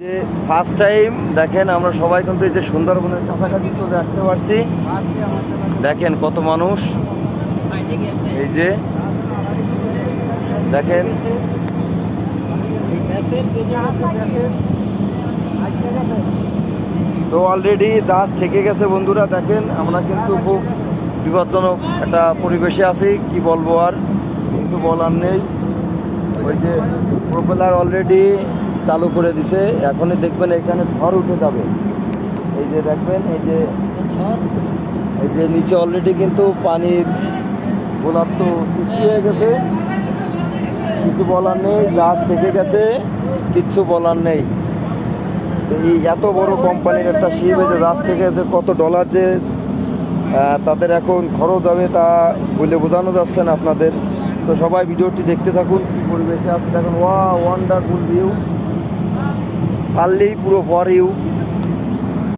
যে first time দেখেন আমরা সবাই কিন্তু এই যে সুন্দরবনের কাছাকাছি চলে আসতে পারছি। দেখেন কত মানুষ, এই যে দেখেন তো অলরেডি জাহাজ ঠেকে গেছে বন্ধুরা। দেখেন আমরা কিন্তু খুব বিপজ্জনক একটা পরিবেশে আছি, কি বলবো আর কিছু বলার নেই। ওই যে প্রোপেলার অলরেডি চালু করে দিছে, এখনই দেখবেন এখানে ঝড় উঠে যাবে। এই যে দেখবেন এই যে নিচে অলরেডি কিন্তু পানির গোলাপ্ত সৃষ্টি হয়ে গেছে, কিছু বলার নেই, জাহাজ থেকে গেছে, কিচ্ছু বলার নেই। তো এই এত বড় কোম্পানির একটা শিপ এই যে জাহাজ থেকে গেছে, কত ডলার যে তাদের এখন খরচ হবে তা বলে বোঝানো যাচ্ছে না আপনাদের। তো সবাই ভিডিওটি দেখতে থাকুন, কি পরিবেশে আছে দেখুন। ওয়ান্ডারফুল ভিউ, ছাড়লেই পুরো ফর ইউ।